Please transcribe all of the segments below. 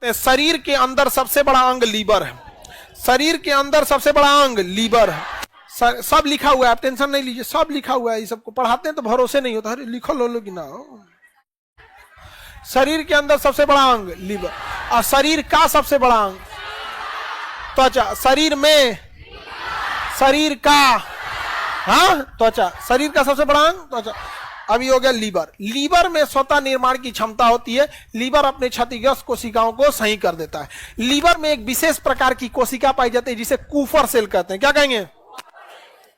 शरीर के अंदर सबसे बड़ा अंग लीवर है। शरीर के अंदर सबसे बड़ा अंग लीवर है। सब लिखा हुआ है, आप टेंशन नहीं लीजिए, सब लिखा हुआ है। ये सबको पढ़ाते हैं तो भरोसे नहीं होता, अरे लिखो लो कि ना। शरीर के अंदर सबसे बड़ा अंग लीवर, और शरीर का सबसे बड़ा अंग त्वचा। शरीर का, हाँ त्वचा, शरीर का सबसे बड़ा अंग त्वचा। अभी हो गया लीवर। लीवर में स्वतः निर्माण की क्षमता होती है। लीवर अपने क्षतिग्रस्त कोशिकाओं को सही कर देता है। लीवर में एक विशेष प्रकार की कोशिका पाई जाती है जिसे कूपर सेल कहते हैं। क्या कहेंगे?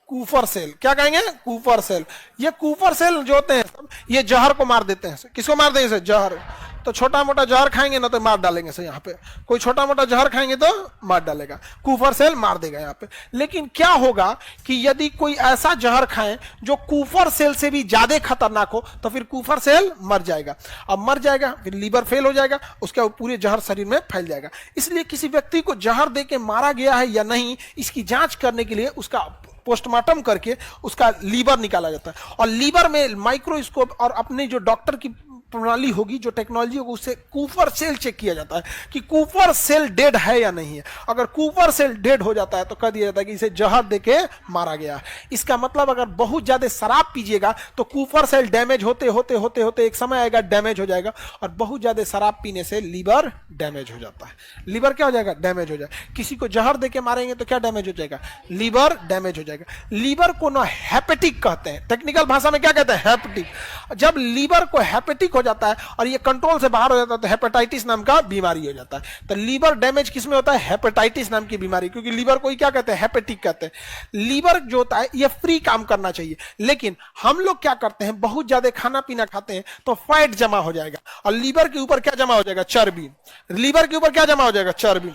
Kupffer cell. क्या कहेंगे? Kupffer cell. ये कूपर सेल जो होते हैं ये जहर को मार देते हैं। किसको मार देंगे? जहर। तो छोटा मोटा जहर खाएंगे ना तो मार डालेंगे से। यहाँ पे कोई छोटा मोटा जहर खाएंगे तो मार डालेगा, कूपर सेल मार देगा यहाँ पे। लेकिन क्या होगा कि यदि कोई ऐसा जहर खाएं जो कूपर सेल से भी ज्यादा खतरनाक हो तो फिर कूपर सेल मर जाएगा। अब मर जाएगा फिर लीवर फेल हो जाएगा, उसके पूरे जहर शरीर में फैल जाएगा। इसलिए किसी व्यक्ति को जहर दे के मारा गया है या नहीं, इसकी जांच करने के लिए उसका पोस्टमार्टम करके उसका लीवर निकाला जाता है। और लीवर में माइक्रोस्कोप और अपने जो डॉक्टर की प्रणाली होगी, जो टेक्नोलॉजी होगी, उससे कूपर सेल चेक किया जाता है कि कूपर सेल डेड है या नहीं है। अगर कूपर सेल डेड हो जाता है तो कह दिया जाता है कि इसे जहर देके मारा गया। इसका मतलब अगर बहुत ज्यादा शराब पीजिएगा तो कूपर सेल डैमेज होते होते होते होते एक समय आएगा डैमेज हो जाएगा, और बहुत ज्यादा शराब पीने से लीवर डैमेज हो जाता है। लीवर क्या हो जाएगा? डैमेज हो जाएगा। किसी को जहर देके मारेंगे तो क्या डैमेज हो जाएगा? लीवर डैमेज हो जाएगा। लीवर को ना हेपेटिक कहते हैं, टेक्निकल भाषा में क्या कहते हैं? हेपेटिक। जब लीवर को हेपेटिक हो जाता है और ये कंट्रोल से बाहर हो जाता है तो हेपेटाइटिस नाम का बीमारी हो जाता है। तो लीवर डैमेज किस में होता है? हेपेटाइटिस नाम की बीमारी। क्योंकि लीवर को ही क्या कहते हैं? हेपेटिक कहते हैं। लीवर जो होता है ये फ्री काम करना चाहिए, लेकिन हम लोग क्या करते हैं, बहुत ज्यादा खाना पीना खाते हैं तो फैट जमा हो जाएगा, और लीवर के ऊपर क्या जमा हो जाएगा? चर्बी। लीवर के ऊपर क्या जमा हो जाएगा? चर्बी।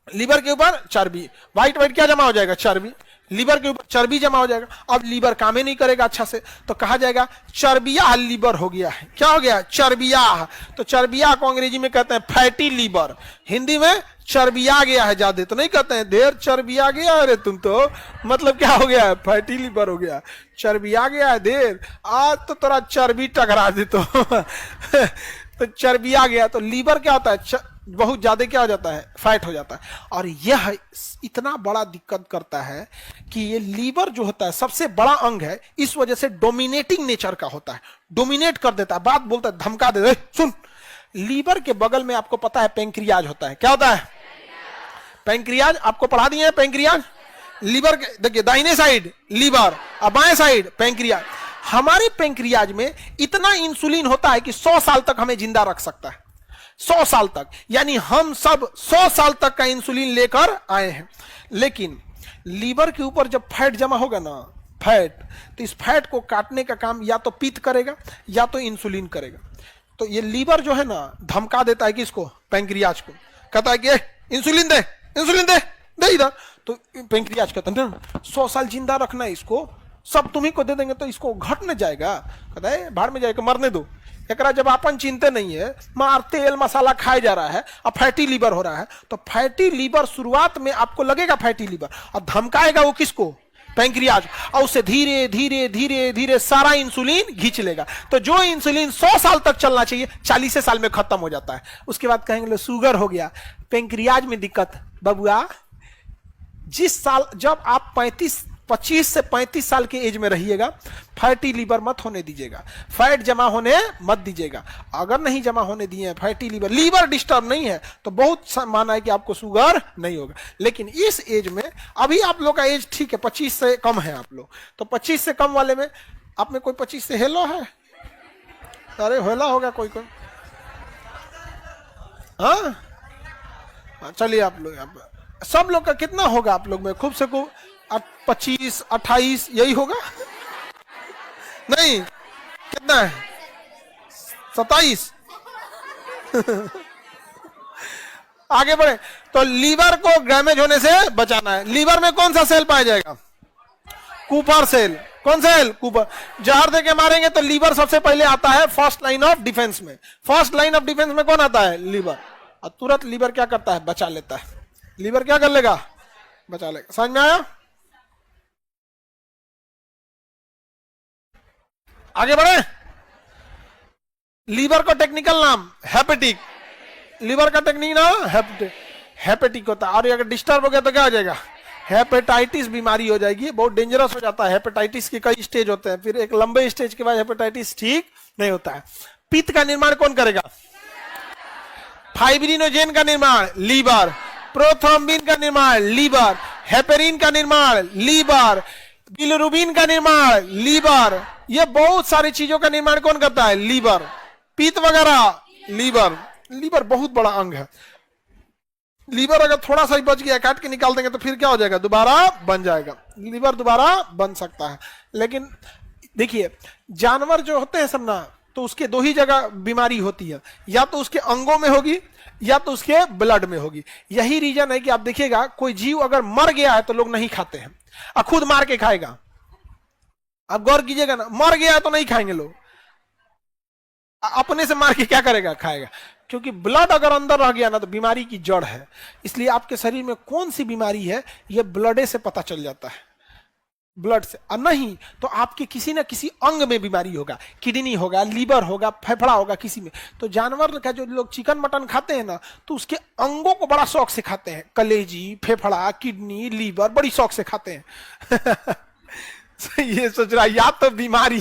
लीवर के ऊपर चर्बी, व्हाइट व्हाइट क्या जमा हो जाएगा? चर्बी। लीवर के ऊपर चर्बी जमा हो जाएगा। अब लीवर काम ही नहीं करेगा अच्छा से, तो कहा जाएगा चर्बिया लीवर हो गया है। क्या हो गया? चर्बिया। तो चर्बिया को अंग्रेजी में कहते हैं फैटी लीवर, हिंदी में चर्बिया गया है। ज्यादा तो नहीं कहते हैं देर चर्बिया गया, अरे तुम तो मतलब क्या हो गया है? फैटी लीवर हो गया, चर्बिया गया है देर, आज तो तेरा चर्बी टकरा दे तो तो चर्बिया गया। तो लीवर क्या होता है? बहुत ज्यादा क्या हो जाता है? फैट हो जाता है। और यह इतना बड़ा दिक्कत करता है कि ये लीवर जो होता है सबसे बड़ा अंग है, इस वजह से डोमिनेटिंग नेचर का होता है, डोमिनेट कर देता है, बात बोलता है, धमका देता है। सुन, लीवर के बगल में आपको पता है पेंक्रियाज होता है। क्या होता है? पेंक्रियाज। आपको पढ़ा दिए हैं पेंक्रियाज। लीवर के देखिए दाहिने साइड लीवर और बाएं साइड पेंक्रियाज। हमारे पेंक्रियाज में इतना इंसुलिन होता है कि 100 साल तक हमें जिंदा रख सकता है। 100 साल तक, यानी हम सब 100 साल तक का इंसुलिन लेकर आए हैं। लेकिन लीवर के ऊपर जब फैट जमा होगा ना, फैट, तो इस फैट को काटने का काम या तो पित्त करेगा या तो इंसुलिन करेगा। तो ये लीवर जो है ना धमका देता है किसको? पेंक्रियाज को। कहता है कि इंसुलिन दे, इंसुलिन दे, दे इधर। तो पेंक्रियाज कहता है 100 साल जिंदा रखना है इसको, सब तुम्ही को दे देंगे तो इसको घट न जाएगा। कहता है भाड़ में जाएगा, मरने दो एकरा। जब अपन चिंते नहीं है, मार तेल मसाला खाए जा रहा है और फैटी लीवर हो रहा है, तो फैटी लीवर शुरुआत में आपको लगेगा फैटी लीवर, और धमकाएगा वो किसको? पेंक्रियाज। और उससे धीरे धीरे धीरे धीरे सारा इंसुलिन खींच लेगा। तो जो इंसुलिन 100 साल तक चलना चाहिए 40 साल में खत्म हो जाता है। उसके बाद कहेंगे शुगर हो गया, पेंक्रियाज में दिक्कत। बबुआ, जिस साल जब आप 25 से 35 साल के एज में रहिएगा, फैटी लीवर मत होने दीजिएगा, फैट जमा होने मत दीजिएगा। अगर नहीं जमा होने दिए फैटी लीवर, लीवर डिस्टर्ब नहीं है, तो बहुत माना है कि आपको शुगर नहीं होगा। लेकिन इस एज में, अभी आप लोग का एज ठीक है 25 से कम है आप लोग, तो 25 से कम वाले में आप में कोई 25 से हेलो है? अरे हेला होगा कोई कोई? हाँ चलिए, आप लोग सब लोग का कितना होगा? आप लोग में खूब से खूब 25 28 यही होगा? नहीं, कितना है? 27। आगे बढ़े। तो लीवर को डैमेज होने से बचाना है। लीवर में कौन सा सेल पाया जाएगा? Kupffer cell. कौन सेल? कूपर। जहर देके मारेंगे तो लीवर सबसे पहले आता है फर्स्ट लाइन ऑफ डिफेंस में। फर्स्ट लाइन ऑफ डिफेंस में कौन आता है? लीवर। और तुरंत लीवर क्या करता है? बचा लेता है। लीवर क्या कर लेगा? बचा लेगा। समझ में आया? आगे बढ़े। लीवर को टेक्निकल नाम हेपेटिक। लीवर का टेक्निक ना हेपेटिक होता है। और अगर डिस्टर्ब हो गया तो क्या हो जाएगा? हेपेटाइटिस बीमारी हो जाएगी, बहुत डेंजरस हो जाता है। हेपेटाइटिस के कई स्टेज होते हैं, फिर एक लंबे स्टेज के बाद हेपेटाइटिस ठीक नहीं होता है। पित्त का निर्माण कौन करेगा? फाइब्रिनोजेन का निर्माण लीवर, प्रोथ्रोम्बिन का निर्माण लीवर, हेपेरिन का निर्माण लीवर, बिलिरुबिन का निर्माण लीवर, ये बहुत सारी चीजों का निर्माण कौन करता है? लीवर। पित्त वगैरह लीवर। लीवर बहुत बड़ा अंग है। लीवर अगर थोड़ा सा ही बच गया, काट के निकाल देंगे तो फिर क्या हो जाएगा? दोबारा बन जाएगा। लीवर दोबारा बन सकता है। लेकिन देखिए, जानवर जो होते हैं सब ना, तो उसके दो ही जगह बीमारी होती है, या तो उसके अंगों में होगी या तो उसके ब्लड में होगी। यही रीजन है कि आप देखिएगा कोई जीव अगर मर गया है तो लोग नहीं खाते हैं, और खुद मार के खाएगा। आप गौर कीजिएगा ना, मर गया है तो नहीं खाएंगे लोग, अपने से मार के क्या करेगा? खाएगा। क्योंकि ब्लड अगर अंदर रह गया ना तो बीमारी की जड़ है। इसलिए आपके शरीर में कौन सी बीमारी है यह ब्लड से पता चल जाता है, ब्लड से। और नहीं तो आपके किसी ना किसी अंग में बीमारी होगा, किडनी होगा, लीवर होगा, फेफड़ा होगा, किसी में। तो जानवर का जो लोग चिकन मटन खाते हैं ना, तो उसके अंगों को बड़ा शौक से खाते हैं। कलेजी, फेफड़ा, किडनी, लीवर बड़ी शौक से खाते हैं। ये सोच रहा या तो बीमारी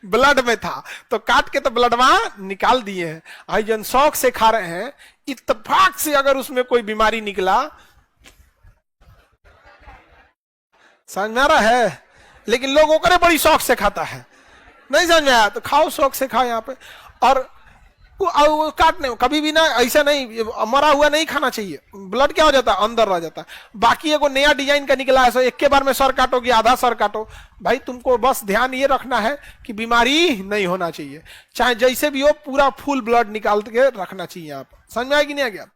ब्लड में था तो काट के तो ब्लड वहां निकाल दिए हैं, और जन शौक से खा रहे हैं, इत्तेफाक से अगर उसमें कोई बीमारी निकला, समझ में आ रहा है? लेकिन लोग ओकरे बड़ी शौक से खाता है। नहीं समझ में आया तो खाओ, शौक से खाओ यहाँ पे। और काटने कभी भी ना ऐसा नहीं, मरा हुआ नहीं खाना चाहिए। ब्लड क्या हो जाता है? अंदर रह जाता है। बाकी एगो नया डिजाइन का निकला है, एक के बार में सर काटो कि आधा सर काटो। भाई तुमको बस ध्यान ये रखना है कि बीमारी नहीं होना चाहिए, चाहे जैसे भी हो, पूरा फुल ब्लड निकाल के रखना चाहिए। आप समझ में आएगी नहीं आ गया?